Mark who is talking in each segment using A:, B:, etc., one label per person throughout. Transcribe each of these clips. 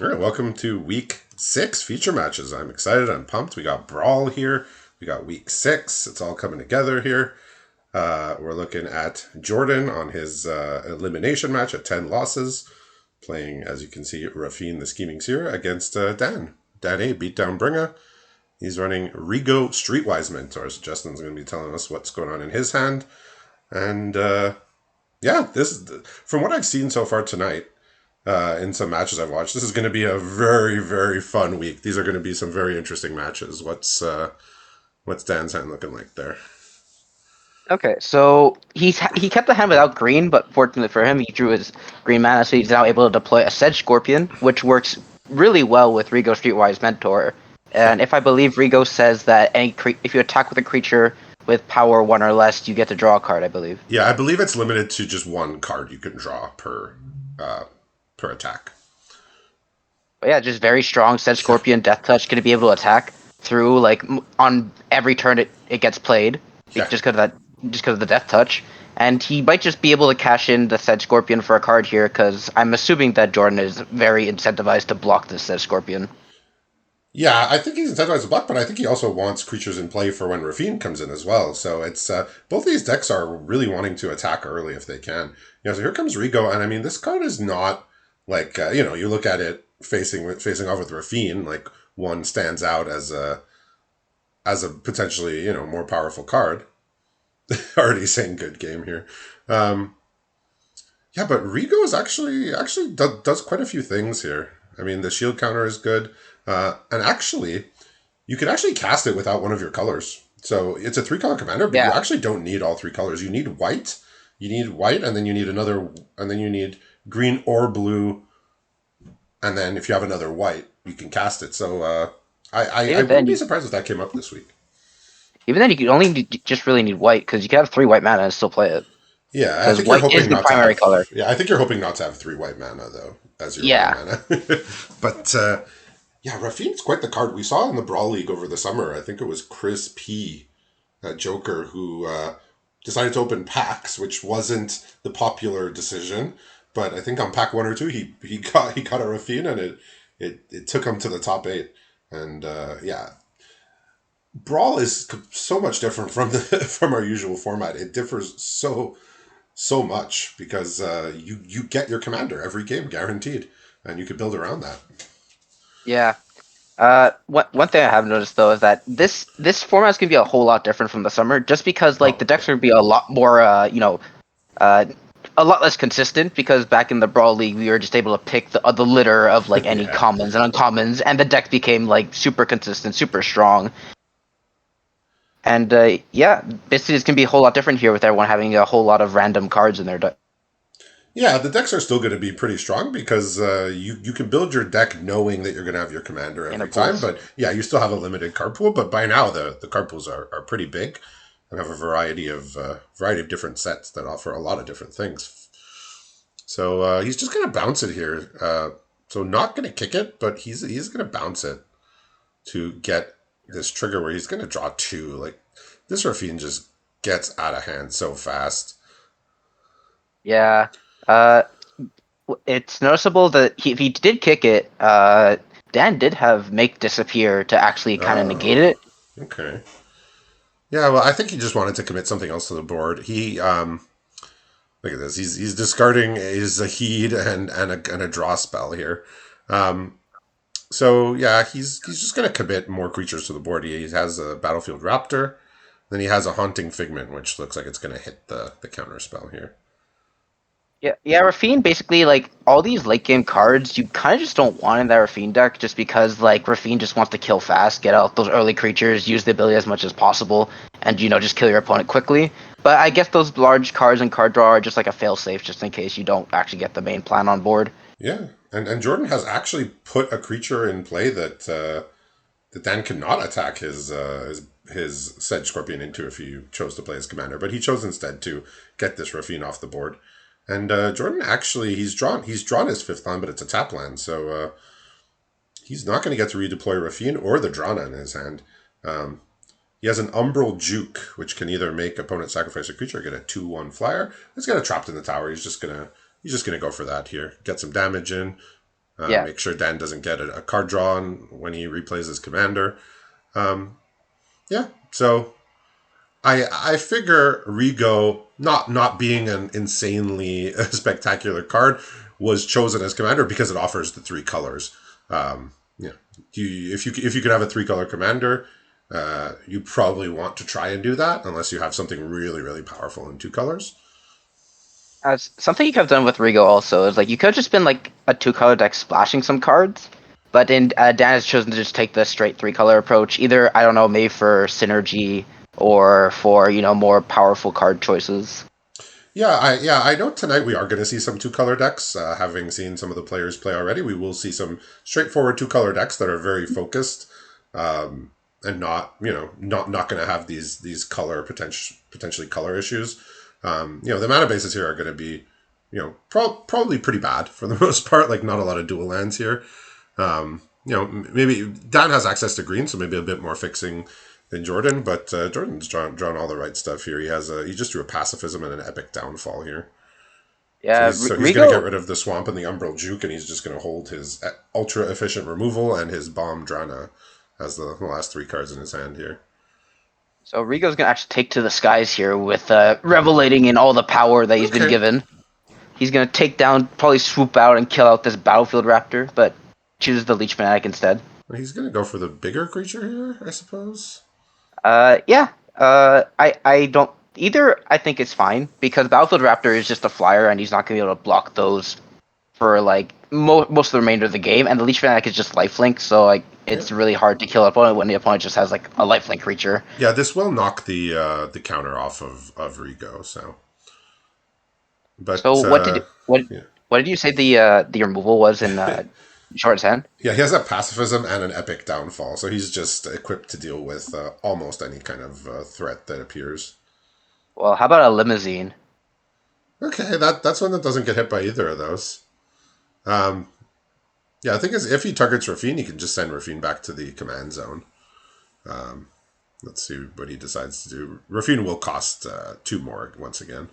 A: All right, welcome to week 6 feature matches. I'm excited. I'm pumped. We got Brawl here. We got week 6. It's all coming together here. We're looking at Jordan on his elimination match at 10 losses, playing, as you can see, Rafine the Scheming Seer against Dan. Dan A beat down Bringer. He's running Rigo Streetwise Mentors. Justin's going to be telling us what's going on in his hand. And yeah, this from what I've seen so far tonight, in some matches I've watched. This is going to be a very, very fun week. These are going to be some very interesting matches. What's Dan's hand looking like there?
B: Okay, so he kept the hand without green, but fortunately for him, he drew his green mana, so he's now able to deploy a Sedge Scorpion, which works really well with Rigo Streetwise Mentor. And if I believe Rigo says that if you attack with a creature with power 1 or less, you get to draw a card, I believe.
A: Yeah, I believe it's limited to just one card you can draw uh, per attack.
B: But yeah, just very strong Sedge
A: Yeah,
B: Scorpion, Death Touch, going to be able to attack through on every turn it gets played,
A: yeah,
B: just because of the Death Touch. And he might just be able to cash in the Sedge Scorpion for a card here, because I'm assuming that Jordan is very incentivized to block this Sedge Scorpion.
A: yeah. I think he's incentivized to block, but I think he also wants creatures in play for when Rafine comes in as well. So it's both these decks are really wanting to attack early if they can. So here comes Rigo, and I mean this card is not like you look at it facing off with Rafine, like one stands out as a potentially more powerful card. Already saying good game here. Um, yeah, but Rigo is does quite a few things here. I mean, the shield counter is good, and actually, you can actually cast it without one of your colors. So it's a 3-color commander, but you
B: Yeah,
A: actually don't need all 3 colors. You need white, and then you need another, and then you need green or blue, and then if you have another white, you can cast it. So I
B: even then,
A: wouldn't be surprised if that came up this week.
B: you could only just really need white, because you can have 3 white mana and still play it,
A: Yeah, I
B: because
A: think you're
B: white is
A: hoping
B: the
A: not to
B: primary
A: have.
B: color.
A: Yeah, I think you're hoping not to have 3 white mana though as your only
B: Yeah,
A: mana. But yeah, Rafine's quite the card we saw in the Brawl League over the summer. I think it was Chris P, that Joker, who decided to open packs, which wasn't the popular decision. But I think on pack 1 or 2, he got a Rafine, and it took him to the top 8. And yeah, Brawl is so much different from the from our usual format. It differs so much because you get your commander every game guaranteed, and you can build around that.
B: yeah. One thing I have noticed though is that this format is gonna be a whole lot different from the summer, just because like
A: Oh
B: the
A: yeah,
B: decks are gonna be a lot more, uh, a lot less consistent. Because back in the Brawl League, we were just able to pick the litter of like any
A: yeah,
B: commons and uncommons, and the deck became like super consistent, super strong. And yeah, basically it's gonna be a whole lot different here with everyone having a whole lot of random cards in their deck.
A: yeah. The decks are still going to be pretty strong because you can build your deck knowing that you're going to have your commander
B: In their
A: every time.
B: pools.
A: But yeah, you still have a limited card pool. But by now the card pools are pretty big and have a variety of different sets that offer a lot of different things. So he's just going to bounce it here. So not going to kick it, but he's going to bounce it to get this trigger where he's going to draw 2. Like this Rafine just gets out of hand so fast.
B: Yeah. It's noticeable that if he did kick it, Dan did have make disappear to actually kind of negate
A: Oh,
B: it.
A: okay. Yeah, well, I think he just wanted to commit something else to the board. He look at this. He's discarding his Zahid and a draw spell here. Um, so yeah, he's just gonna commit more creatures to the board. He has a Battlefield Raptor, then he has a Haunting Figment, which looks like it's gonna hit the counter spell here.
B: Yeah, yeah, Rafine basically like all these late game cards you kind of just don't want in that Rafine deck just because like Rafine just wants to kill fast, get out those early creatures, use the ability as much as possible, and just kill your opponent quickly. But I guess those large cards and card draw are just like a fail safe just in case you don't actually get the main plan on board.
A: Yeah, and Jordan has actually put a creature in play that Dan cannot attack his Sedge Scorpion into if he chose to play his commander, but he chose instead to get this Rafine off the board. And Jordan actually he's drawn his 5th land, but it's a tap land, so he's not going to get to redeploy Rafine or the Drana in his hand. Um, he has an Umbral Juke, which can either make opponent sacrifice a creature or get a 2/1 flyer. It's got a trapped in the tower. He's just gonna go for that here. Get some damage in.
B: Yeah.
A: Make sure Dan doesn't get a card draw on when he replays his commander. Yeah, so I figure Rigo, not being an insanely spectacular card, was chosen as commander because it offers the three colors. Yeah, if you could have a three color commander, you probably want to try and do that unless you have something really really powerful in two colors.
B: As something you could have done with Rigo also is like you could have just been like a two-color deck splashing some cards, but in Dan has chosen to just take the straight three-color approach. Either I don't know, maybe for synergy or for more powerful card choices.
A: I know tonight we are going to see some two color decks. Having seen some of the players play already, we will see some straightforward two color decks that are very focused, and not going to have these color potentially color issues. The mana bases here are going to be probably pretty bad for the most part. Like not a lot of dual lands here. Maybe Dan has access to green, so maybe a bit more fixing than Jordan, but Jordan's drawn all the right stuff here. He just drew a pacifism and an epic downfall here.
B: Yeah,
A: So he's going to get
B: Rigo.
A: rid of the swamp and the umbral juke, and he's just going to hold his ultra efficient removal and his bomb Drana as the last three cards in his hand here.
B: So Rigo's gonna actually take to the skies here with revelating in all the power that he's been
A: Okay,
B: given. He's gonna take down, probably swoop out and kill out this battlefield raptor, but chooses the leech fanatic instead.
A: well, he's going to go for the bigger creature here, I suppose.
B: Yeah. I don't either. I think it's fine because Battlefield Raptor is just a flyer, and he's not gonna be able to block those for like most of the remainder of the game. And the Leech Fanatic is just lifelink, so like
A: Yeah,
B: it's really hard to kill an opponent when the opponent just has like a lifelink creature.
A: yeah. This will knock the counter off of Rigo. So,
B: So
A: but yeah.
B: what did you say the removal was in Short's hand?
A: Yeah, he has a pacifism and an epic downfall, so he's just equipped to deal with almost any kind of threat that appears.
B: Well, how about a limousine?
A: Okay, that's one that doesn't get hit by either of those. Um, yeah, I think if he targets Rafine, he can just send Rafine back to the command zone. Um, let's see what he decides to do. Rafine will cost two more once again.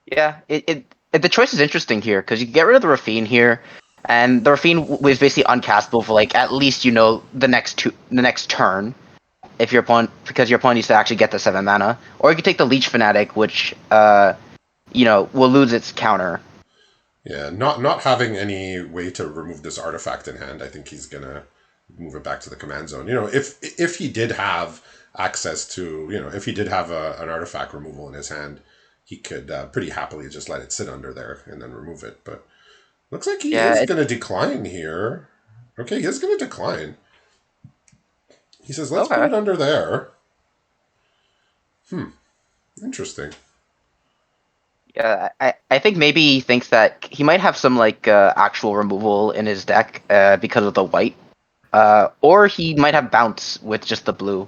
B: Yeah, the choice is interesting here because you can get rid of the Rafine here, and the Rafine was basically uncastable for like at least the next turn if your opponent because your opponent needs to actually get the 7 mana, or you can take the Leech Fanatic, which will lose its counter.
A: Yeah, not having any way to remove this artifact in hand, I think he's gonna move it back to the command zone. If he did have access to, if he did have an artifact removal in his hand, he could pretty happily just let it sit under there and then remove it. But looks like he
B: Yeah,
A: is going to decline here. Okay, he is going to decline. He says, let's put
B: okay.
A: it under there. Interesting.
B: Yeah, I think maybe he thinks that he might have some like actual removal in his deck because of the white, or he might have bounce with just the blue.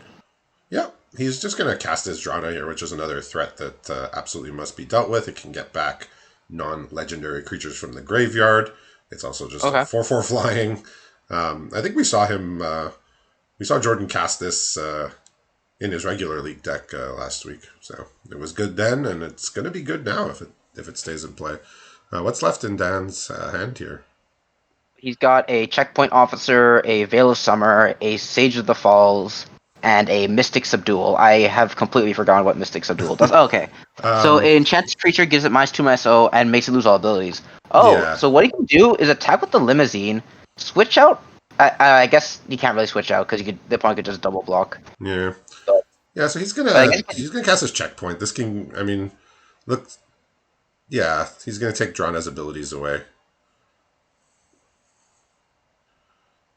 A: Yeah, he's just going to cast his Drana here, which is another threat that absolutely must be dealt with. It can get back non-legendary creatures from the graveyard. It's also just a
B: Okay.
A: 4/4 flying. I think we saw him. We saw Jordan cast this in his regular league deck last week, so it was good then, and it's going to be good now if it stays in play. What's left in Dan's hand here?
B: He's got a checkpoint officer, a Veil of Summer, a Sage of the Falls, and a Mystic Subdual. I have completely forgotten what Mystic Subdual does. Oh, okay. So
A: Um,
B: an enchanted creature gives it -2 -0 and makes it lose all abilities. Oh,
A: yeah,
B: so what he can do is attack with the limousine, switch out. I guess you can't really switch out because the opponent could just double block.
A: yeah,
B: But,
A: yeah. So he's
B: but I
A: gonna
B: guess
A: he's gonna cast his checkpoint. This can, I mean, look, yeah, he's gonna take Drana's abilities away.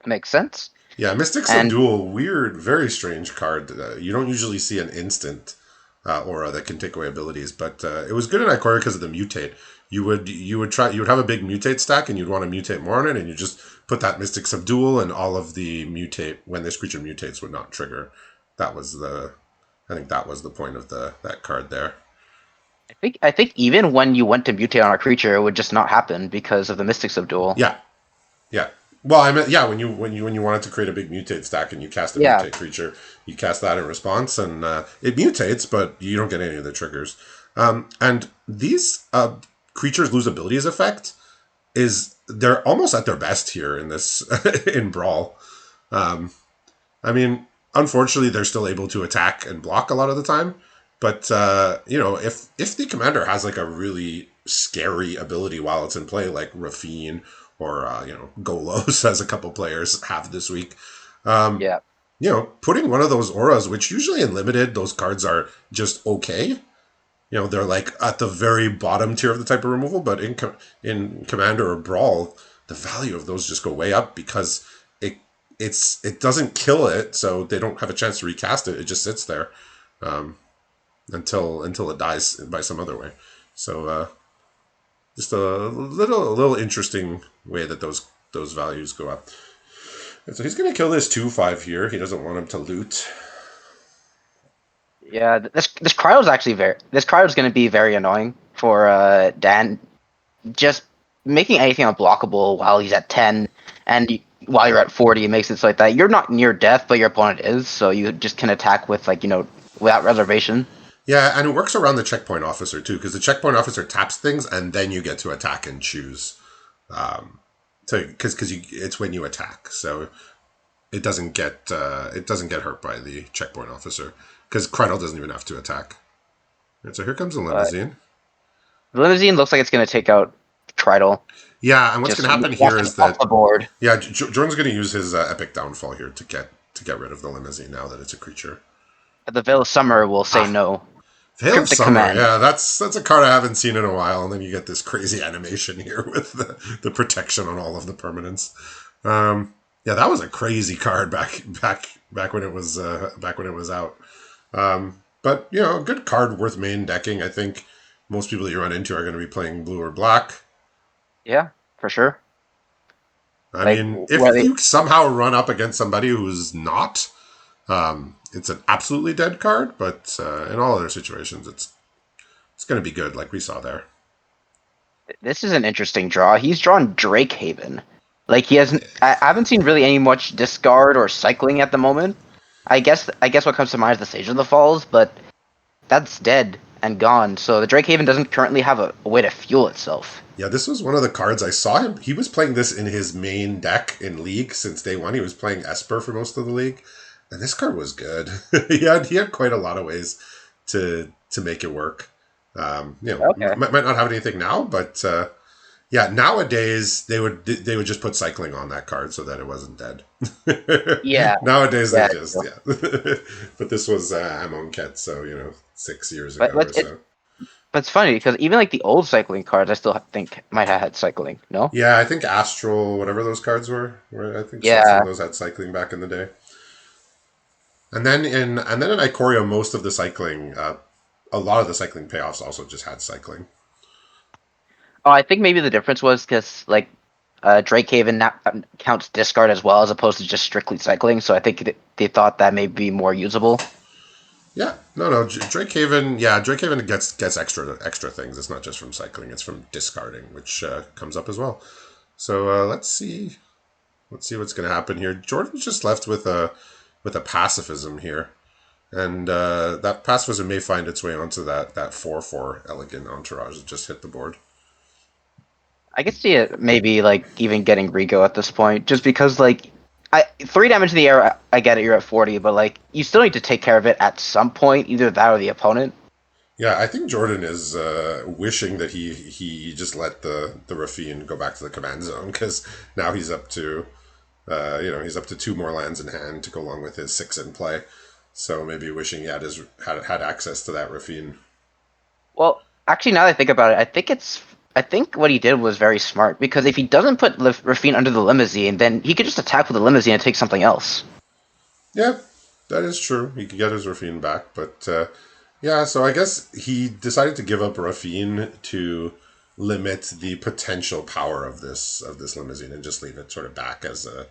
B: it makes sense.
A: Yeah, Mystic
B: And
A: Subdual, weird, very strange card. You don't usually see an instant aura that can take away abilities, but it was good in Ikoria because of the mutate. You would have a big mutate stack, and you'd want to mutate more on it, and you just put that Mystic Subdual, and all of the mutate when this creature mutates would not trigger. That was I think that was the point of that card there.
B: I think even when you went to mutate on a creature, it would just not happen because of the Mystic Subdual.
A: Yeah, yeah. Well, I meant yeah. When you wanted to create a big mutate stack and you cast a
B: Yeah,
A: mutate creature, you cast that in response, and it mutates, but you don't get any of the triggers. And these creatures lose abilities effect is they're almost at their best here in this in Brawl. Um, I mean, unfortunately, they're still able to attack and block a lot of the time. But if the commander has like a really scary ability while it's in play, like Rafine or Golos, as a couple players have this week, um,
B: Yeah.
A: putting one of those auras, which usually in limited, those cards are just okay. They're like at the very bottom tier of the type of removal, but in Commander or Brawl, the value of those just go way up because it doesn't kill it, so they don't have a chance to recast it. It just sits there um, until it dies by some other way. So just a little interesting way that those values go up. And so he's going to kill this 2/5 here. He doesn't want him to loot.
B: Yeah, this cryo's actually this cryo's going to be very annoying for Dan. Just making anything unblockable while he's at 10 and while you're at 40, it makes it so like that you're not near death, but your opponent is, so you just can attack with without reservation.
A: Yeah, and it works around the checkpoint officer too, because the checkpoint officer taps things, and then you get to attack and choose. Because it's when you attack, so it doesn't get hurt by the checkpoint officer because Kreidel doesn't even have to attack. And so here comes the
B: But
A: limousine.
B: the limousine looks like it's going to take out Tridal.
A: Yeah, and what's going
B: Just
A: to happen here is
B: off
A: that
B: the board.
A: Jordan's going to use his epic downfall here to get rid of the limousine now that it's a creature.
B: The Veil of Summer will say no.
A: Veil of
B: Cryptic
A: Summer,
B: Command.
A: yeah, that's a card I haven't seen in a while, and then you get this crazy animation here with the protection on all of the permanents. Yeah, that was a crazy card back when it was out. But a good card worth main decking. I think most people that you run into are going to be playing blue or black.
B: Yeah, for sure.
A: I mean, if you somehow run up against somebody who's not, it's an absolutely dead card. But in all other situations, it's going to be good, like we saw there.
B: This is an interesting draw. He's drawn Drake Haven. Like he hasn't. I haven't seen really any much discard or cycling at the moment. I guess what comes to mind is the Sage of the Falls, but that's dead and gone. So the Drake Haven doesn't currently have a way to fuel itself.
A: Yeah, this was one of the cards I saw him. He was playing this in his main deck in League since day one. He was playing Esper for most of the league, and this card was good. he had quite a lot of ways to make it work.
B: Okay.
A: Might not have anything now, but yeah, nowadays they would just put cycling on that card so that it wasn't dead.
B: Yeah.
A: Nowadays
B: Yeah.
A: they just but this was Amonkhet, so 6 years ago or so.
B: But it's funny because even like the old cycling cards, I still think might have had cycling. No.
A: Yeah, I think Astral, whatever those cards were I think some
B: Yeah.
A: of those had cycling back in the day. And then in Ikoria, most of the cycling, a lot of the cycling payoffs also just had cycling.
B: Oh, I think maybe the difference was because like Drake Haven counts discard as well as opposed to just strictly cycling. So I think they thought that may be more usable.
A: Yeah, no, Drake Haven. Yeah, Drake Haven gets extra things. It's not just from cycling; it's from discarding, which comes up as well. So let's see what's going to happen here. Jordan's just left with a pacifism here, and that pacifism may find its way onto that 4/4 elegant entourage that just hit the board.
B: I could see it maybe like even getting Rigo at this point, just because like 3 damage in the air, I get it, you're at 40, but like you still need to take care of it at some point, either that or the opponent.
A: Yeah, I think Jordan is wishing that he just let the Rafine go back to the command zone, because now he's up to he's up to 2 more lands in hand to go along with his 6 in play. So maybe wishing he had access to that Rafine.
B: Well, actually, now that I think about it, I think what he did was very smart, because if he doesn't put Rafine under the limousine, then he could just attack with the limousine and take something else.
A: Yeah, that is true. He could get his Rafine back, but yeah. So I guess he decided to give up Rafine to limit the potential power of this limousine and just leave it sort of back as a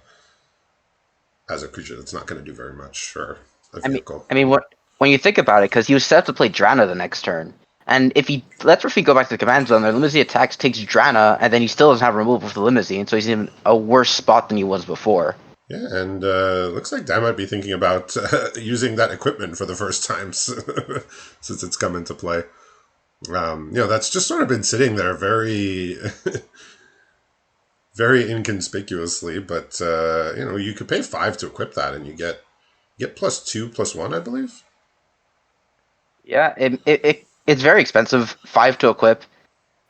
A: creature that's not going to do very much, or a vehicle.
B: I mean, when you think about it, because he was set up to play Drana the next turn. And if he lets Rafine go back to the command zone, their limousine attacks, takes Drana, and then he still doesn't have removal for the limousine, so he's in a worse spot than he was before.
A: Yeah, and looks like Dan might be thinking about using that equipment for the first time since it's come into play. That's just sort of been sitting there very, very inconspicuously, but you could pay 5 to equip that, and you get +2, +1, I believe.
B: Yeah, it's very expensive. 5 to equip.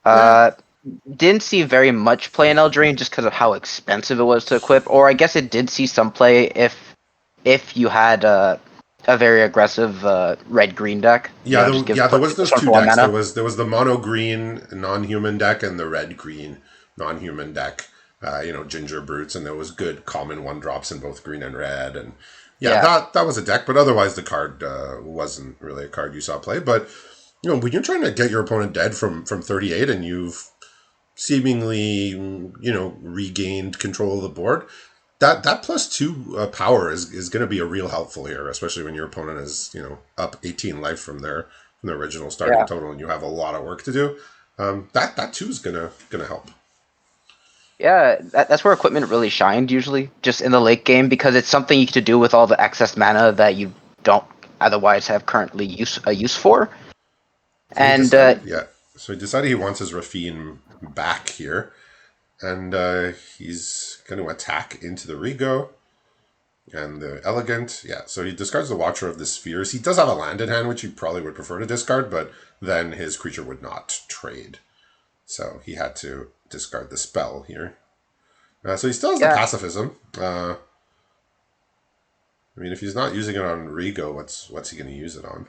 A: Yeah,
B: Uh, didn't see very much play in Eldraine just because of how expensive it was to equip. Or I guess it did see some play if you had a very aggressive red green deck. You
A: yeah,
B: know, just gives
A: there was those
B: one
A: two
B: for one
A: decks.
B: mana.
A: There was the mono green non-human deck and the red green non-human deck. Ginger brutes, and there was good common 1 drops in both green and red, and yeah,
B: Yeah,
A: that was a deck. But otherwise, the card wasn't really a card you saw play. But when you're trying to get your opponent dead from 38, and you've seemingly regained control of the board, that +2 power is going to be a real helpful here, especially when your opponent is up 18 life from the original starting
B: yeah,
A: total, and you have a lot of work to do. That too is gonna help.
B: yeah. That's where equipment really shined usually, just in the late game because it's something you can do with all the excess mana that you don't otherwise have currently use for.
A: So he
B: And
A: decided, yeah. So he decided he wants his Rafine back here, and he's going to attack into the Rego and the Elegant. Yeah, so he discards the Watcher of the Spheres. He does have a land in hand, which he probably would prefer to discard, but then his creature would not trade. So he had to discard the spell here. So he still has the
B: yeah,
A: pacifism. I mean, if he's not using it on Rego, what's he going to use it on?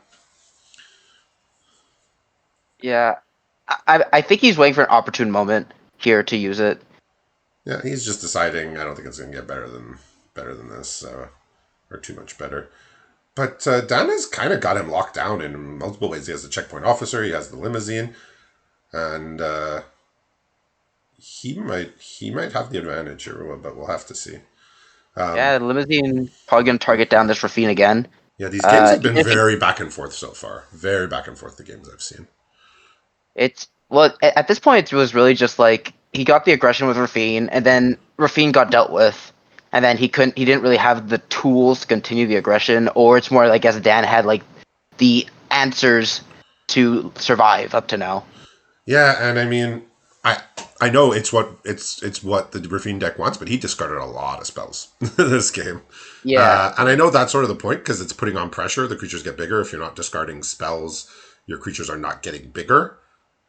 B: yeah. I think he's waiting for an opportune moment here to use it.
A: Yeah, he's just deciding. I don't think it's going to get better than this, or too much better. But Dan has kind of got him locked down in multiple ways. He has the checkpoint officer, he has the limousine, and he might have the advantage here, but we'll have to see.
B: Yeah, Limousine probably gonna target down this Rafine again.
A: Yeah, these games have been
B: Even if
A: very back and forth so far. Very back and forth, the games I've seen.
B: it's well at this point it was really just like he got the aggression with Rafine, and then Rafine got dealt with, and then he didn't really have the tools to continue the aggression, or it's more like as Dan had like the answers to survive up to now.
A: Yeah, and I mean, I know it's what the Rafine deck wants, but he discarded a lot of spells this game.
B: Yeah,
A: And I know that's sort of the point because it's putting on pressure. The creatures get bigger. If you're not discarding spells, your creatures are not getting bigger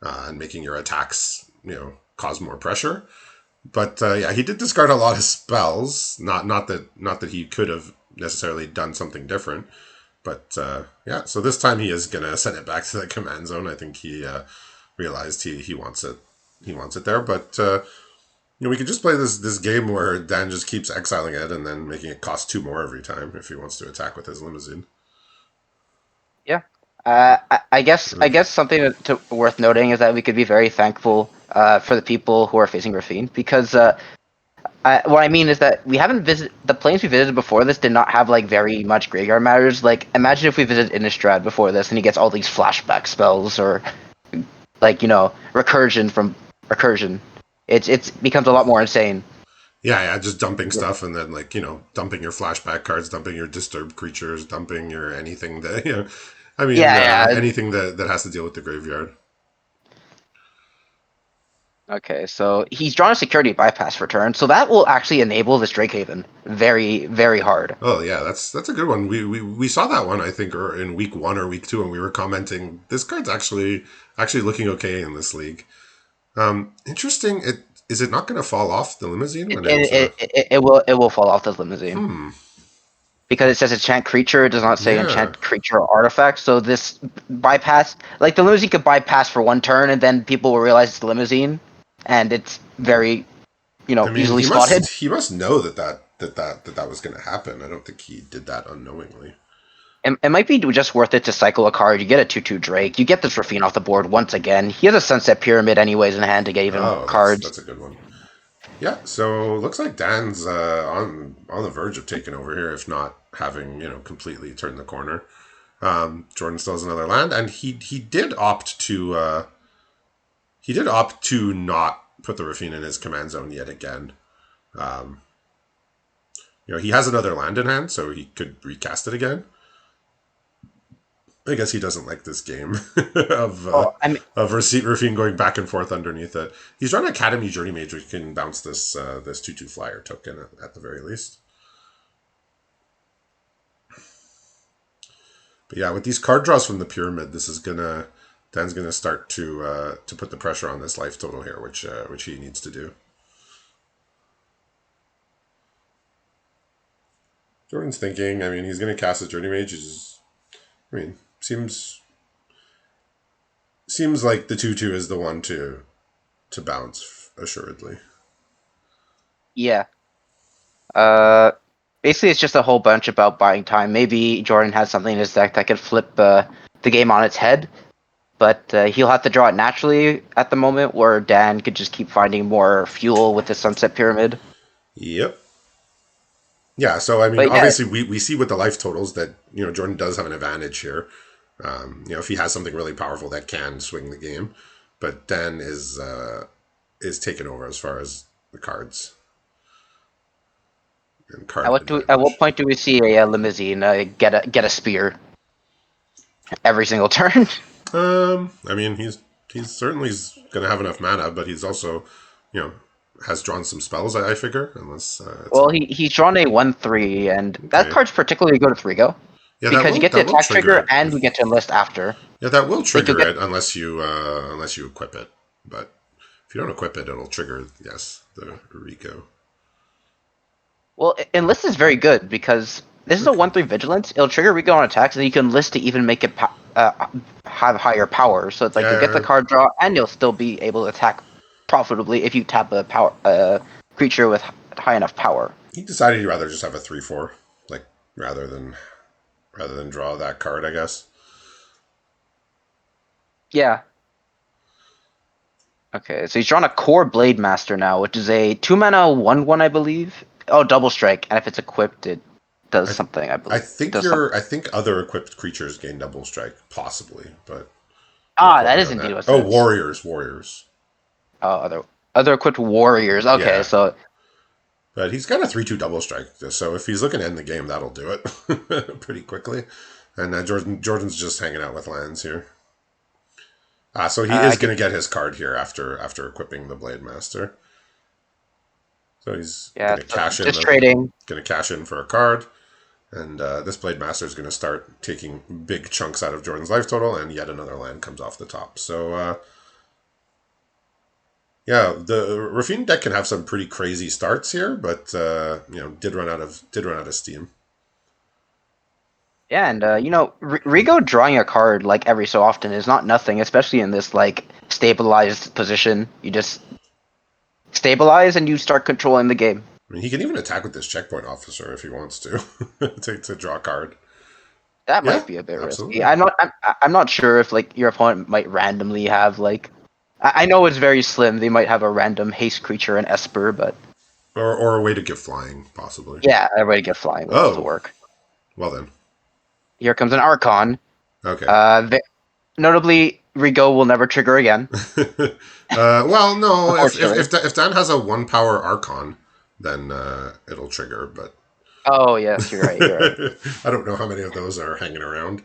A: and making your attacks, cause more pressure. But yeah, he did discard a lot of spells. Not that he could have necessarily done something different. But yeah, so this time he is gonna send it back to the command zone. I think he realized he wants it. He wants it there. But we could just play this game where Dan just keeps exiling it and then making it cost 2 more every time if he wants to attack with his limousine.
B: yeah. I guess something worth noting is that we could be very thankful for the people who are facing Rafine because what I mean is that we haven't visited the planes we visited before this did not have like very much graveyard matters. Like imagine if we visited Innistrad before this and he gets all these flashback spells or like recursion from recursion. It's becomes a lot more insane.
A: Yeah, just dumping
B: Yeah,
A: stuff and then dumping your flashback cards, dumping your disturbed creatures, dumping your anything that I mean,
B: yeah.
A: anything that has to deal with the graveyard.
B: Okay, so he's drawn a security bypass for turn, so that will actually enable this Drakehaven very, very hard.
A: Oh yeah, that's a good one. We saw that one I think in week 1 or week 2, and we were commenting this card's actually looking okay in this league. Interesting. Is it not going to fall off the limousine
B: It,
A: when it?
B: it, it, it, it will fall off the limousine because it says enchant creature. It does not say
A: Yeah.
B: enchant creature or artifact. So this bypass, like the limousine, could bypass for one turn, and then people will realize it's the limousine, and it's very
A: I mean,
B: easily
A: he
B: spotted.
A: must know that was going to happen. I don't think he did that unknowingly.
B: It might be just worth it to cycle a card. You get a 2/2 Drake. You get this Rafine off the board once again. He has a Sunset Pyramid anyways in hand to get even more
A: Oh,
B: cards.
A: that's a good one. Yeah. So looks like Dan's on the verge of taking over here, if not having completely turned the corner. Jordan still has another land, and he did opt to not put the Rafine in his command zone yet again. Um, he has another land in hand, so he could recast it again. I guess he doesn't like this game of
B: Oh, I mean,
A: Rafine going back and forth underneath it. He's run Academy Journey Mage, which can bounce this 2/2 flyer token at the very least. But yeah, with these card draws from the pyramid, Dan's gonna start to put the pressure on this life total here, which he needs to do. Jordan's thinking. I mean, he's gonna cast his Journey Mage. I mean, seems like the 2/2 is the one to bounce assuredly.
B: yeah. Basically, it's just a whole bunch about buying time. Maybe Jordan has something in his deck that could flip the game on its head, but he'll have to draw it naturally at the moment, where Dan could just keep finding more fuel with the Sunset Pyramid.
A: Yep. Yeah, so I mean,
B: But yeah,
A: obviously, we see with the life totals that Jordan does have an advantage here. If he has something really powerful that can swing the game, but Dan is taken over as far as the cards and card
B: at what
A: advantage.
B: point do we see a limousine get a spear every single turn?
A: I mean, he's certainly going to have enough mana, but he's also, you know, has drawn some spells. I figure, unless it's
B: Well, he's drawn a 1/3, and that
A: okay.
B: card's particually good with Rigo
A: Yeah,
B: because you get the
A: that will
B: attack
A: trigger
B: trigger
A: it.
B: and we
A: If
B: get to enlist after.
A: Yeah, that will
B: Like you'll
A: trigger
B: get
A: it unless you equip it. But if you don't equip it, it'll trigger the Rico.
B: well, enlist is very good because this is a
A: Okay.
B: 1/3 vigilance. It'll trigger Rigo on attacks, and you can enlist to even make it have higher power. So it's like you'll get the
A: Yeah,
B: card draw, and you'll still be able to attack profitably if you tap a power creature with high enough power.
A: he decided he'd rather just have a 3/4, like rather than draw that card. I guess.
B: Yeah. Okay, so he's drawn a Core Blade Master now, which is a 2 mana 1/1, I believe. Oh, double strike, and if it's equipped, it does
A: I
B: something. I
A: I
B: believe it
A: think
B: does something.
A: I think other equipped creatures gain double strike, possibly, but don't
B: Ah,
A: quote
B: that
A: me
B: is
A: on
B: indeed
A: that.
B: what
A: Oh,
B: it is.
A: warriors.
B: Oh, other equipped warriors. Okay,
A: Yeah,
B: so
A: but he's got a 3/2 double strike, so if he's looking to end the game, that'll do it pretty quickly. And Jordan's just hanging out with lands here. So he
B: I
A: is going
B: could,
A: to get his card here after equipping the Blade Master. So he's
B: yeah,
A: going to
B: so
A: cash in
B: just trading.
A: for a card, and this Blade Master is going to start taking big chunks out of Jordan's life total, and yet another land comes off the top. So yeah, the Rafine deck can have some pretty crazy starts here, but did run out of steam.
B: Yeah, and Rigo drawing a card like every so often is not nothing, especially in this like stabilized position. You just stabilize and you start controlling the game.
A: I mean, he can even attack with this checkpoint officer if he wants to to draw a card.
B: That
A: Yeah,
B: might be a bit risky.
A: absolutely.
B: I'm not sure if like your opponent might randomly have like I know it's very slim. They might have a random haste creature and Esper, but
A: Or a way to give flying, possibly.
B: yeah, everybody get flying will also
A: Oh,
B: work.
A: well then.
B: Here comes an Archon.
A: Okay.
B: Notably, Rigo will never trigger again.
A: Well, no.
B: Unfortunately.
A: If Dan has a 1 power Archon, then it'll trigger. But
B: Oh yes, you're right. You're right.
A: I don't know how many of those are hanging around.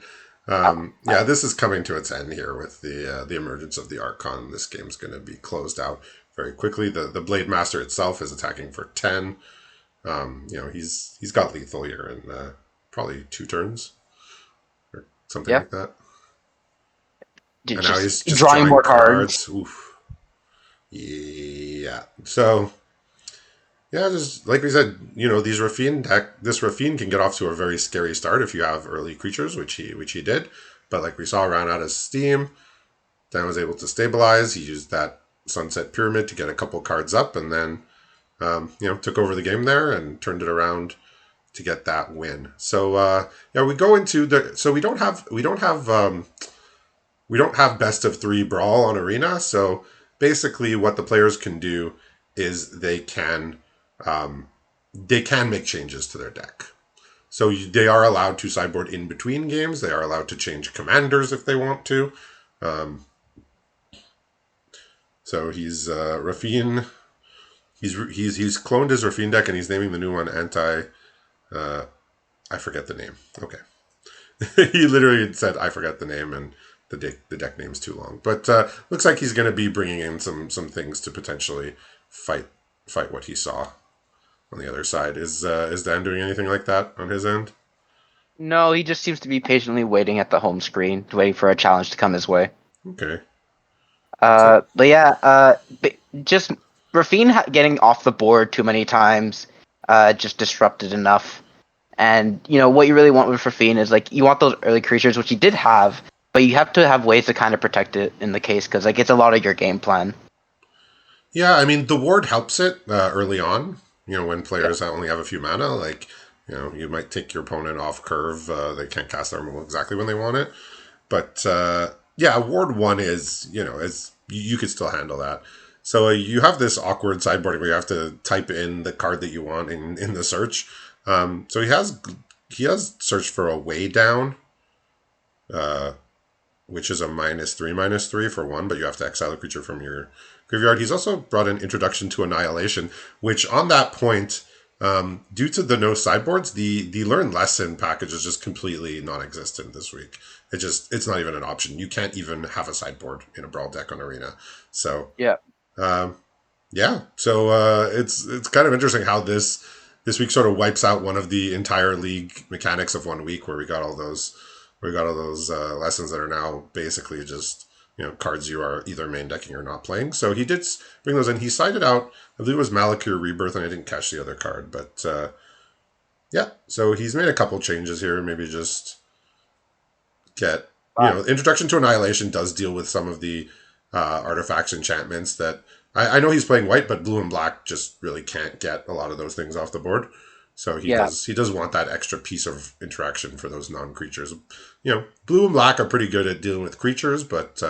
B: Uh,
A: Yeah, this is coming to its end here with the emergence of the Archon. This game's going to be closed out very quickly. The Blade Master itself is attacking for 10. He's got lethal here in probably 2 turns or something
B: yeah,
A: like that. And now
B: just
A: he's just
B: drawing
A: drawing
B: more cards.
A: cards. Oof. Yeah. So yeah, just like we said, these this Rafine can get off to a very scary start if you have early creatures, which he did. But like we saw, ran out of steam. Dan was able to stabilize. He used that Sunset Pyramid to get a couple cards up, and then took over the game there and turned it around to get that win. So we go into the we don't have best of 3 Brawl on Arena. So basically, what the players can do is they can make changes to their deck. So they are allowed to sideboard in between games. They are allowed to change commanders if they want to. So he's Rafine. He's cloned his Rafine deck and he's naming the new one anti. I forget the name. Okay. He literally said, "I forgot the name," and the deck name's too long. But looks like he's going to be bringing in some things to potentially fight what he saw on the other side. Is Dan doing anything like that on his end?
B: No, he just seems to be patiently waiting at the home screen, waiting for a challenge to come his way.
A: Okay. So
B: But yeah, just Rafine getting off the board too many times, just disrupted enough. And you know what you really want with Rafine is like you want those early creatures, which he did have, but you have to have ways to kind of protect it in the case because like it's a lot of your game plan.
A: yeah, I mean the ward helps it early on. When
B: Yeah,
A: players only have a few mana, like you might take your opponent off curve. They can't cast their removal exactly when they want it. But yeah, Ward 1 is, is you could still handle that. So you have this awkward sideboarding where you have to type in the card that you want in the search. So he has searched for a way down, uh, which is a -3/-3 for one, but you have to exile a creature from your graveyard. He's also brought an Introduction to Annihilation, which on that point, due to the no sideboards, the Learn Lesson package is just completely non-existent this week. It's not even an option. You can't even have a sideboard in a Brawl deck on Arena. So
B: yeah,
A: um, yeah, so it's kind of interesting how this week sort of wipes out one of the entire league mechanics of one week, where we got all those lessons that are now basically just cards you are either main decking or not playing. So he did bring those in. He sided out, I believe it was Malakir Rebirth, and I didn't catch the other card, but yeah. So he's made a couple changes here. Maybe just get Introduction to Annihilation does deal with some of the artifacts, enchantments that I know he's playing white, but blue and black just really can't get a lot of those things off the board. So he
B: yeah.
A: does want that extra piece of interaction for those non-creatures. Blue and black are pretty good at dealing with creatures, but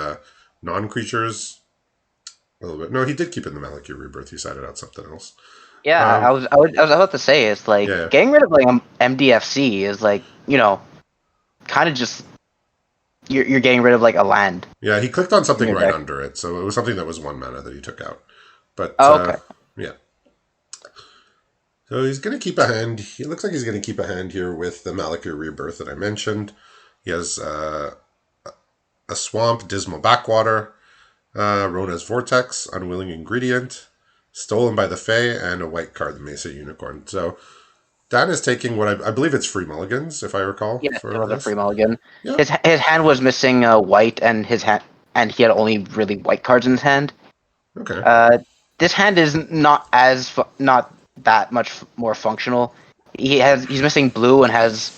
A: non-creatures a little bit. No, he did keep in the Malakir Rebirth. He sided out something else.
B: Yeah,
A: Um,
B: I was about to say it's like
A: yeah,
B: getting rid of like MDFC is like kind of just you're getting rid of like a land
A: yeah. He clicked on
B: in
A: something
B: your
A: right
B: deck.
A: under it, so it was something that was 1 mana that he took out. But
B: Oh, okay.
A: yeah. So he's going to keep a hand. He looks like he's going to keep a hand here with the Malakir Rebirth that I mentioned. He has a Swamp, Dismal Backwater, Rona's Vortex, Unwilling Ingredient, Stolen by the Fae, and a white card, the Mesa Unicorn. So Dan is taking what I believe it's free mulligans, if I recall,
B: Yeah, it
A: for
B: was a free
A: this.
B: mulligan.
A: Yeah.
B: His hand was missing white, and his hand and he had only really white cards in his hand.
A: Okay.
B: Uh, this hand is not that much more functional. He's missing blue and has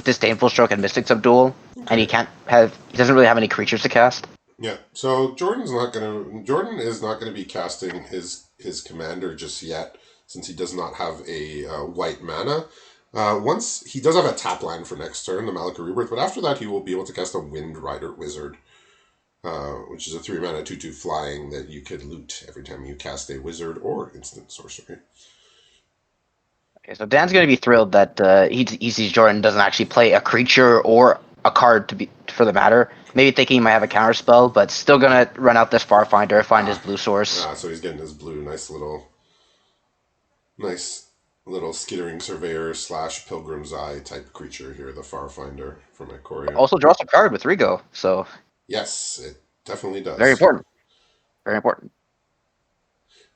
B: Disdainful Stroke and Mystic Subdual, and
A: Okay.
B: he doesn't really have any creatures to cast.
A: Yeah. So Jordan is not gonna be casting his commander just yet, since he does not have a white mana. Once he does have a tap line for next turn, the Malakir Rebirth, but after that he will be able to cast a Wind Rider Wizard, which is a 3 mana 2/2 flying that you could loot every time you cast a wizard or instant sorcery.
B: Okay, so Dan's gonna be thrilled that he sees Jordan doesn't actually play a creature or a card to be for the matter. Maybe thinking he might have a counter spell, but still gonna run out this Farfinder, find his
A: Ah,
B: blue source.
A: so he's getting his blue, nice little skittering surveyor / pilgrim's eye type creature here, the Farfinder from Ikoria.
B: Also draws a card with Rigo, so
A: Yes, it definitely
B: very
A: does.
B: important. Very important.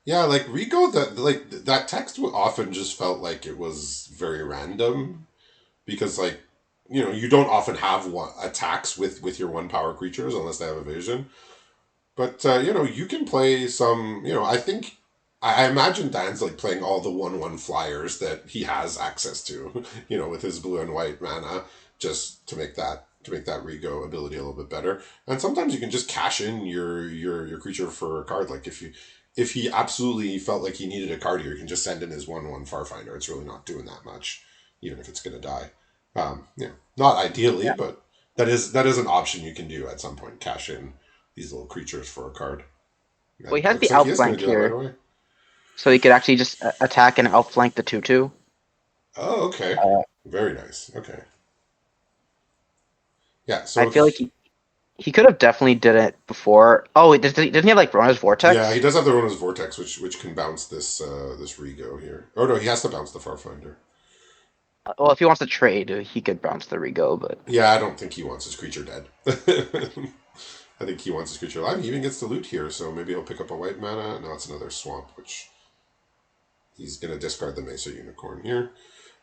A: Yeah, like Rico, that text often just felt like it was very random, because you don't often have attacks with your 1 power creatures unless they have evasion. But you can play some. I think I imagine Dan's like playing all the 1/1 flyers that he has access to. With his blue and white mana, just to make that Rego ability a little bit better. And sometimes you can just cash in your creature for a card. Like if he absolutely felt like he needed a card here, you can just send in his 1/1 Farfinder. It's really not doing that much, even if it's gonna die. Not ideally,
B: Yeah.
A: but that is an option you can do at some point. Cash in these little creatures for a card.
B: Well, he
A: And
B: has
A: looks
B: the
A: like he is going
B: outflank
A: to do that right
B: here,
A: away.
B: so he could actually just attack and outflank the 2/2.
A: Oh, okay.
B: Uh,
A: Very nice. Okay. Yeah.
B: I
A: So
B: feel like he could have definitely did it before. Oh, doesn't he have like Rona's
A: yeah, he
B: Vortex?
A: does have the Rona's Vortex, which can bounce this Rego here. Oh no, he has to bounce the Farfinder.
B: Well, if he wants to trade, he could bounce the Rego, but
A: Yeah, I don't think he wants his creature dead. I think he wants his creature alive. He even gets the loot here, so maybe he'll pick up a white mana. No, it's another swamp, which he's gonna discard the Mesa Unicorn here.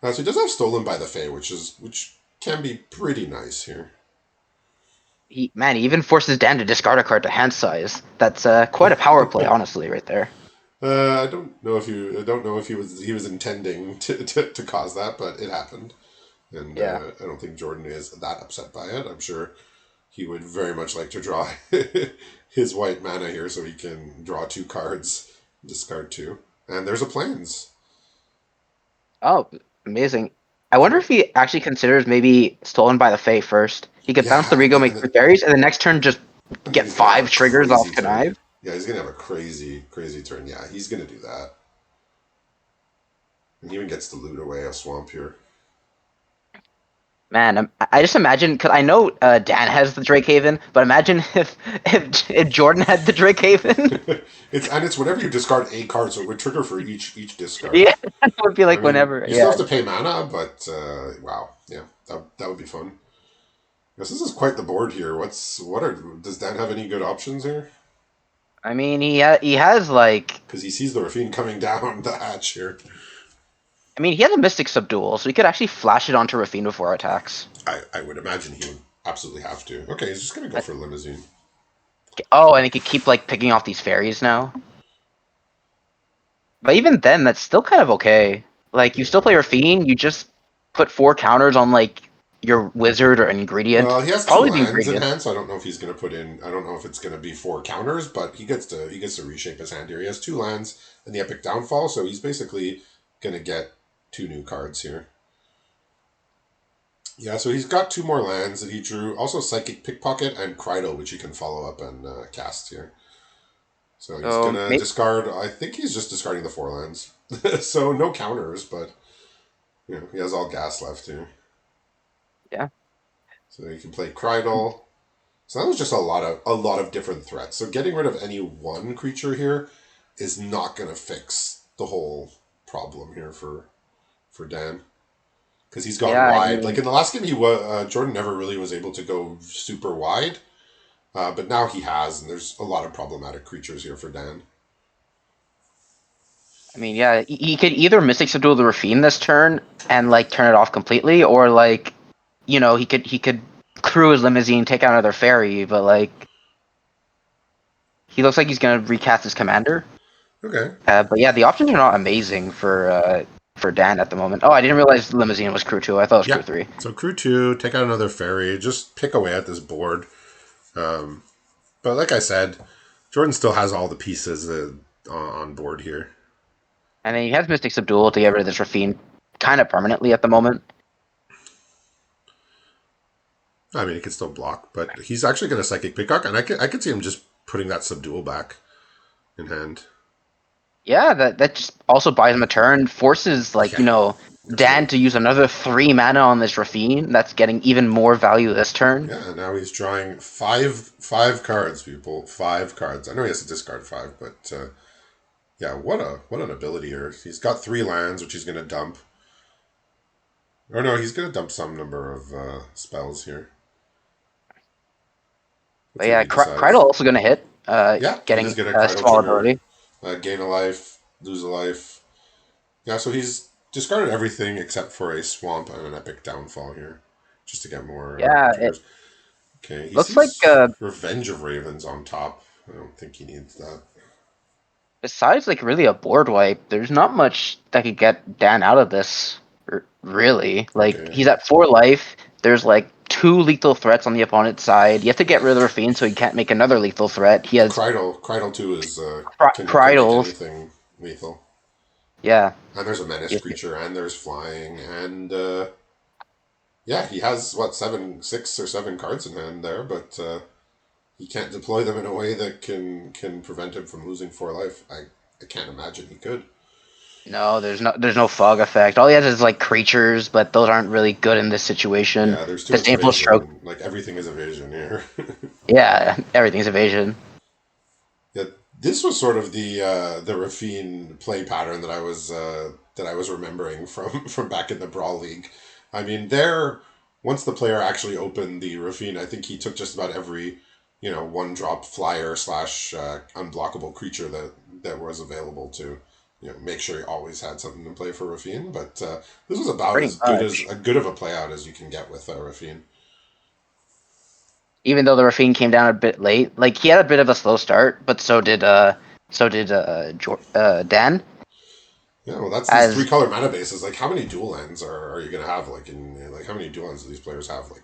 A: So he does have Stolen by the Fae, which can be pretty nice here.
B: he even forces Dan to discard a card to hand size. That's quite a power play, honestly, right there.
A: I don't know if he was intending to cause that, but it happened, and
B: Yeah.
A: I don't think Jordan is that upset by it. I'm sure he would very much like to draw his white mana here so he can draw 2 cards, discard 2, and there's a plans.
B: Oh, amazing. I wonder if he actually considers maybe Stolen by the Fae first. He could bounce the
A: Yeah,
B: Rego, make 3 berries, and the next turn just
A: I mean
B: get
A: he's gonna have a
B: 5 triggers off
A: crazy turn.
B: Connive.
A: Yeah, he's gonna have a crazy turn. Yeah, he's gonna do that, and he even gets to loot away a swamp here.
B: Man, I just imagine because I know Dan has the Drake Haven, but imagine if Jordan had the Drake Haven.
A: It's whenever you discard a card, so it would trigger for each discard.
B: Yeah, it would be
A: I
B: like
A: mean,
B: whenever.
A: you still
B: Yeah,
A: have to pay mana, but wow, yeah, that would be fun. Yes, this is quite the board here. Does Dan have any good options here?
B: I mean he has like
A: Because he sees the Rafine coming down the hatch here.
B: he has a Mystic Subdual, so he could actually flash it onto Rafine before attacks.
A: I would imagine he would absolutely have to. Okay, he's just gonna go for Limousine.
B: Oh, and he could keep like picking off these fairies now. But even then, that's still kind of okay. Like you still play Rafine, you just put 4 counters on like your wizard or ingredient.
A: Well, he has two
B: Probably the
A: lands in
B: ingredient.
A: hand, so I don't know if he's gonna put in. I don't know if it's gonna be 4 counters, but he gets to reshape his hand here. He has 2 lands and the Epic Downfall, so he's basically gonna get 2 new cards here. Yeah, so he's got 2 more lands that he drew. Also, Psychic Pickpocket and Crydle, which he can follow up and cast here. So he's
B: So
A: gonna
B: maybe,
A: discard. I think he's just discarding the 4 lands. So no counters, but he has all gas left here.
B: yeah,
A: So he can play Crydle. So that was just a lot of different threats. So getting rid of any one creature here is not gonna fix the whole problem here for Dan. Because he's gone
B: yeah. I
A: wide. Like
B: mean,
A: in the last game, Jordan never really was able to go super wide, but now he has, and there's a lot of problematic creatures here for Dan.
B: yeah. He could either Mystic Subdual the Rafine this turn and like turn it off completely, or like, he could crew his limousine, take out another fairy, but like he looks like he's gonna recast his commander.
A: Okay.
B: But yeah, the options are not amazing for Dan at the moment. Oh, I didn't realize limousine was crew 2. I thought it was crew
A: Yeah.
B: 3.
A: So crew 2, take out another fairy, just pick away at this board. But like I said, Jordan still has all the pieces on board here.
B: And then he has Mystic Subdual to get rid of this Rafine kind of permanently at the moment.
A: I mean, he can still block, but he's actually going to Psychic Pickpocket, and I could see him just putting that Subdual back in hand.
B: Yeah, that just also buys him a turn, forces like,
A: Yeah. That's
B: Dan
A: good.
B: to use another 3 mana on this Rafine. That's getting even more value this turn.
A: Yeah, now he's drawing five cards, people. 5 cards. I know he has to discard 5, but yeah, what an ability here. He's got 3 lands, which he's gonna dump. Or no, he's gonna dump some number of spells here.
B: But
A: Which one
B: yeah,
A: he decides?
B: Crydle also gonna hit,
A: Yeah, he
B: getting
A: does get a
B: a
A: Crydle
B: small
A: trigger.
B: ability.
A: Gain a life, lose a life. Yeah, so he's discarded everything except for a swamp and an epic downfall here, just to get more
B: Yeah, it
A: triggers. Okay, he
B: looks like
A: sees Revenge of Ravens on top. I don't think he needs that.
B: besides like really a board wipe, there's not much that could get Dan out of this. Really, like
A: Okay,
B: he's at 4 life. There's like 2 lethal threats on the opponent's side. You have to get rid of the Rafine so he can't make another lethal threat. He has
A: Crydle too is can make
B: Crydles.
A: anything lethal.
B: Yeah,
A: And there's a menace
B: yes,
A: creature, and there's flying, and yeah, he has what 6 or 7 cards in hand there, but he can't deploy them in a way that can prevent him from losing 4 life. I can't imagine he could.
B: no, there's no fog effect. All he has is like creatures, but those aren't really good in this situation.
A: Yeah, there's too much
B: Disdainful Stroke.
A: evasion. Like everything is evasion here.
B: Yeah, everything's evasion.
A: Yeah, This was sort of the Rafine play pattern that I was remembering from from back in the Brawl League. I mean, there once the player actually opened the Rafine, I think he took just about every one drop flyer slash unblockable creature that was available to make sure he always had something to play for Rafine. But this was about
B: Pretty
A: as good as
B: much.
A: a good of a play out as you can get with Rafine.
B: Even though the Rafine came down a bit late, like he had a bit of a slow start, but so did Dan.
A: Yeah, well, that's these three
B: As
A: color mana bases. Like, how many dual lands are you gonna have? Like, like how many dual lands do these players have? Like,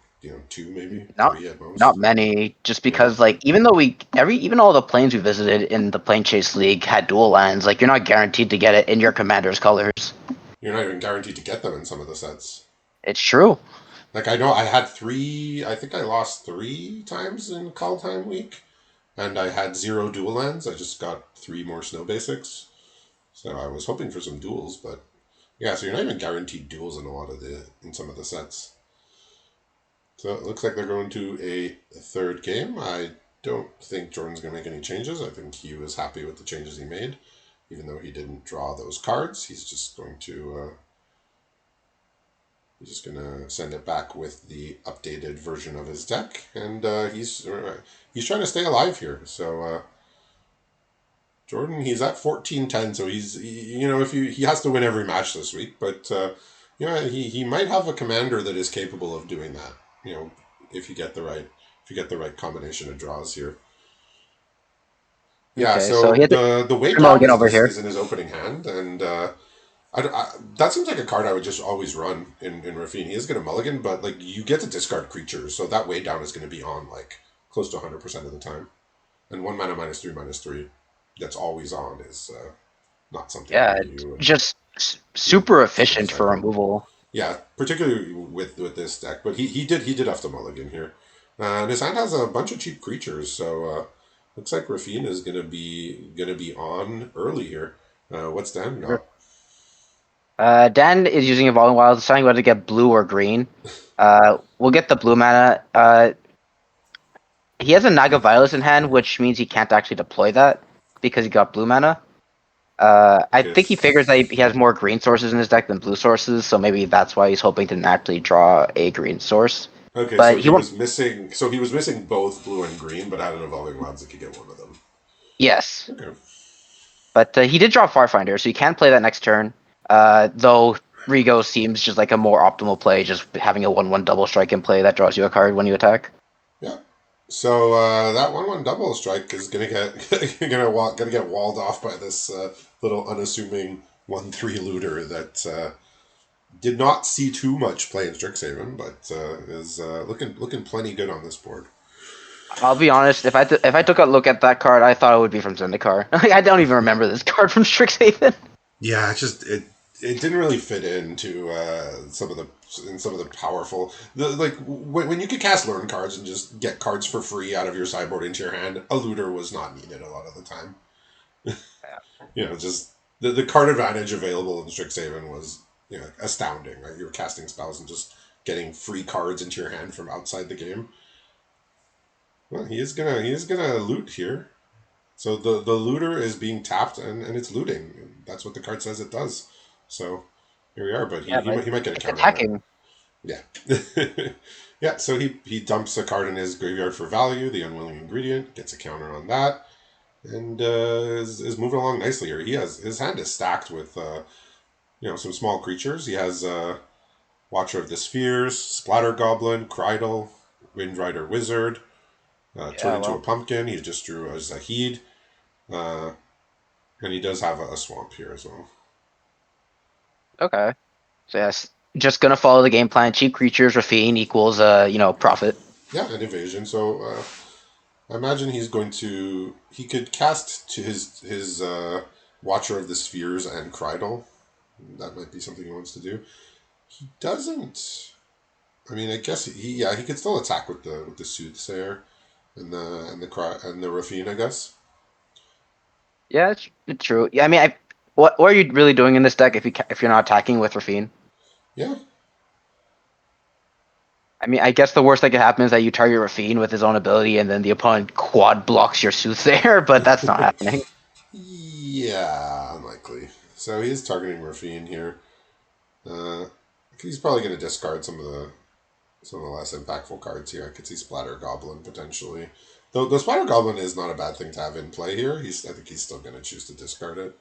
A: two maybe,
B: not
A: three at
B: not
A: most.
B: many, just
A: Yeah,
B: because like even all the planes we visited in the Planechase League had dual lands. Like you're not guaranteed to get it in your commander's colors.
A: you're not even guaranteed to get them in some of the sets.
B: It's true.
A: Like, I know I had three. I think I lost three times in call time week, and I had zero dual lands. I just got three more snow basics. So I was hoping for some duels, but yeah. So you're not even guaranteed duels in some of the sets. So it looks like they're going to a third game. I don't think Jordan's going to make any changes. I think he was happy with the changes he made, even though he didn't draw those cards. He's just going to send it back with the updated version of his deck, and he's trying to stay alive here. So Jordan, he's at 14-10, so if he has to win every match this week, but he might have a commander that is capable of doing that. You know, if you get the right combination of draws here. Yeah,
B: Okay, so he
A: so
B: had to
A: the weight down
B: mulligan over here.
A: is in his opening hand, and that seems like a card I would just always run in Rafine. He is going to mulligan, but like you get to discard creatures, so that weight down is going to be on like close to 100% of the time. And 1 mana -3/-3 that's always on is not something
B: Yeah, it's just
A: you would
B: super
A: keep in the
B: efficient for
A: sideboard.
B: removal.
A: Yeah, particularly with this deck, but he did have to mulligan here, and his hand has a bunch of cheap creatures, so looks like Rafine is gonna be on early here. What's Dan got?
B: Dan is using Evolving Wilds, deciding whether to get blue or green. We'll get the blue mana. He has a Naga Violence in hand, which means he can't actually deploy that because he got blue mana. I
A: Okay,
B: think he figures that he has more green sources in his deck than blue sources, so maybe that's why he's hoping to naturally draw a green source.
A: okay,
B: But
A: so
B: he won't.
A: he was missing both blue and green, but had an evolving wilds that could get one of them.
B: Yes,
A: Okay.
B: but he did draw Farfinder, so he can play that next turn. Though Rigo seems just like a more optimal play, just having a 1/1 double strike in play that draws you a card when you attack.
A: Yeah. So that 1/1 double strike is gonna get walled off by this little unassuming 1/3 looter that did not see too much play in Strixhaven, but is looking plenty good on this board.
B: I'll be honest. If I took a look at that card, I thought it would be from Zendikar. I don't even remember this card from Strixhaven.
A: Yeah, it didn't really fit into some of the powerful like when you could cast learn cards and just get cards for free out of your sideboard into your hand. A looter was not needed a lot of the time. Just the card advantage available in Strixhaven was astounding. Right, you were casting spells and just getting free cards into your hand from outside the game. Well, he is gonna loot here. So the looter is being tapped and it's looting. That's what the card says it does. So here we are, but
B: Yeah, but
A: he might get a
B: it's
A: counter on it.
B: attacking.
A: Yeah. Yeah, so he dumps a card in his graveyard for value, the unwilling ingredient, gets a counter on that, and is moving along nicely here. He has his hand is stacked with some small creatures. He has Watcher of the Spheres, Splatter Goblin, Krydle, Windrider Wizard, turn
B: Yeah,
A: into a
B: well,
A: pumpkin. He just drew a Zahid. Uh, And he does have a swamp here as well.
B: okay. So yes, just gonna follow the game plan. Cheap creatures, Rafine equals profit.
A: Yeah, and evasion. So I imagine he could cast to his Watcher of the Spheres and Krydle. That might be something he wants to do. He doesn't. I mean, I guess he could still attack with the Soothsayer and the Rafine, I guess.
B: Yeah, it's true. Yeah, I mean, what are you really doing in this deck if you're not attacking with Rafine?
A: Yeah,
B: I mean, I guess the worst that could happen is that you target Rafine with his own ability, and then the opponent quad blocks your Soothsayer, but that's not happening.
A: Yeah, unlikely. So he is targeting Rafine here. Uh, he's probably going to discard some of the less impactful cards here. I could see Splatter Goblin potentially. Though Splatter Goblin is not a bad thing to have in play here. I think he's still going to choose to discard it.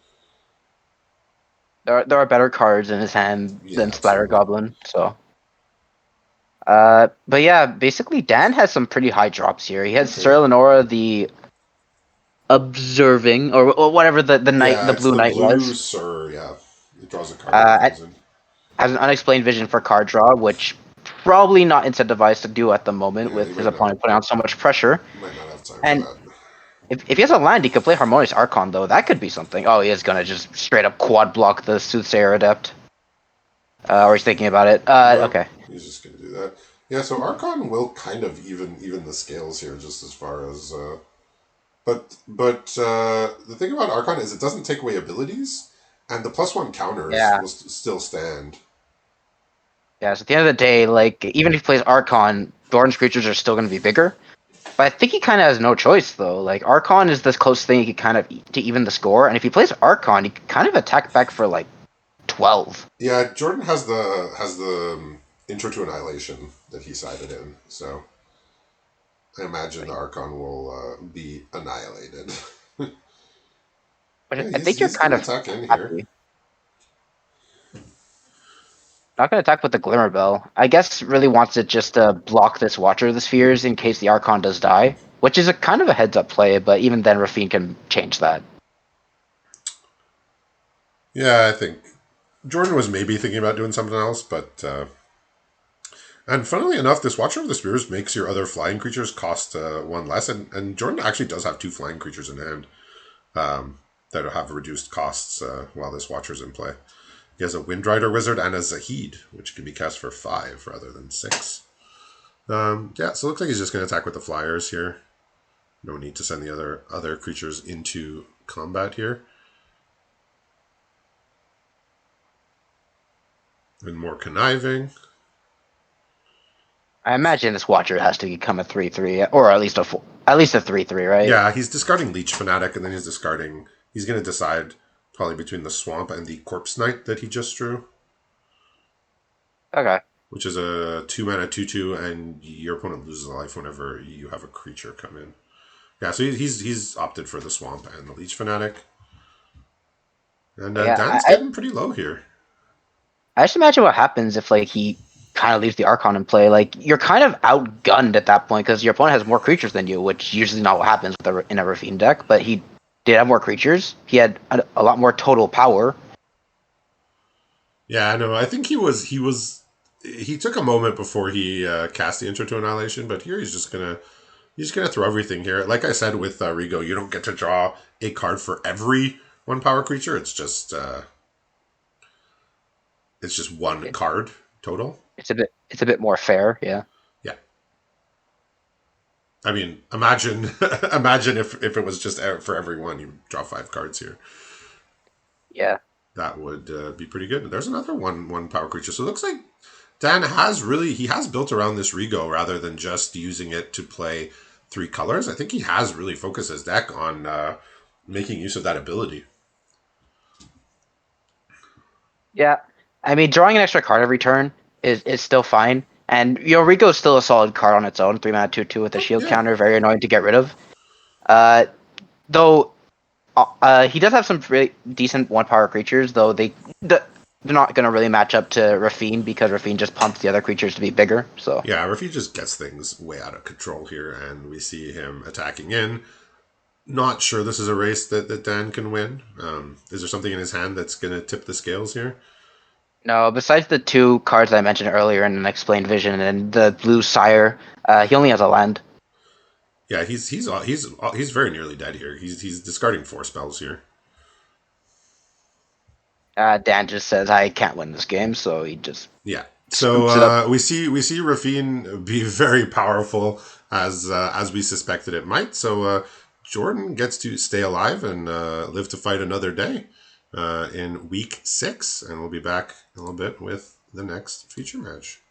B: There are better cards in his hand
A: Yeah,
B: than Splatter
A: absolutely.
B: Goblin, so. But yeah, basically Dan has some pretty high drops here. He has
A: Okay.
B: Sir Lenora the Observing, or whatever the knight,
A: Yeah,
B: the
A: it's
B: blue
A: the
B: knight
A: blue
B: was.
A: Sir. Yeah, it draws a card when it
B: Uh,
A: comes in.
B: has an unexplained vision for card draw, which probably not incentivized to do at the moment
A: Yeah, he
B: with his opponent putting on so much pressure.
A: might not have time for
B: And
A: that.
B: if he has a land, he could play Harmonious Archon, though. That could be something. Oh, he is going to just straight up quad block the Soothsayer Adept. Or he's thinking about it.
A: No,
B: Okay.
A: he's just gonna do that. Yeah, so Archon will kind of even the scales here, just as far as. But the thing about Archon is it doesn't take away abilities, and the +1 counters
B: Yeah.
A: will still stand.
B: Yeah, so at the end of the day, like, even if he plays Archon, Jordan's creatures are still going to be bigger. But I think he kind of has no choice, though. Like, Archon is the closest thing he could kind of to even the score. And if he plays Archon, he can kind of attack back for, like, 12.
A: Yeah, Jordan has the Intro to Annihilation that he sided in, so I imagine the Archon will be annihilated.
B: But
A: Yeah,
B: I think you're
A: he's
B: kind
A: gonna
B: of
A: attack in here.
B: happy. Not going to attack with the Glimmer Bell. I guess really wants it just to block this Watcher of the Spheres in case the Archon does die, which is a kind of a heads up play, but even then Rafine can change that.
A: Yeah, I think Jordan was maybe thinking about doing something else, but and funnily enough, this Watcher of the Spears makes your other flying creatures cost one less, and Jordan actually does have two flying creatures in hand that have reduced costs while this Watcher's in play. He has a Windrider Wizard and a Zahid, which can be cast for 5 rather than 6. Yeah, so it looks like he's just going to attack with the flyers here. No need to send the other creatures into combat here. And more conniving.
B: I imagine this Watcher has to become a 3/3, or at least a 3/3, right?
A: Yeah, he's discarding Leech Fanatic, and then he's discarding. He's going to decide probably between the Swamp and the Corpse Knight that he just drew,
B: Okay.
A: which is a 2 mana 2/2, and your opponent loses a life whenever you have a creature come in. Yeah, so he's opted for the Swamp and the Leech Fanatic, and
B: Yeah,
A: Dan's getting pretty low here.
B: I just imagine what happens if like he kind of leaves the Archon in play. Like you're kind of outgunned at that point because your opponent has more creatures than you, which usually not what happens with in a Rafine deck. But he did have more creatures. He had a lot more total power.
A: Yeah, I know. I think he took a moment before he cast the Intro to Annihilation, but here he's gonna throw everything here. Like I said with Rigo, you don't get to draw a card for every 1 power creature. It's just one
B: It,
A: card total.
B: it's a bit more fair. Yeah.
A: Yeah, I mean, imagine imagine if it was just for everyone, you draw 5 cards here.
B: Yeah.
A: That would be pretty good. There's another 1 power creature. So it looks like Dan has built around this Rigo rather than just using it to play 3 colors. I think he has really focused his deck on making use of that ability.
B: Yeah. I mean, drawing an extra card every turn is still fine. And Rico is still a solid card on its own. 3 mana 2/2 with a
A: Oh,
B: shield
A: yeah.
B: counter, very annoying to get rid of. Though he does have some pretty decent 1 power creatures, though they're not going to really match up to Rafine because Rafine just pumps the other creatures to be bigger. So
A: Yeah, or if he just gets things way out of control here and we see him attacking in. Not sure this is a race that Dan can win. Is there something in his hand that's going to tip the scales here?
B: no, besides the 2 cards I mentioned earlier in an explained vision and the blue sire, he only has a land.
A: Yeah, he's very nearly dead here. He's discarding 4 spells here.
B: Dan just says I can't win this game, so he just
A: Yeah. So
B: scoops it up.
A: we see Rafine be very powerful as we suspected it might. So Jordan gets to stay alive and live to fight another day in week 6, and we'll be back in a little bit with the next feature match.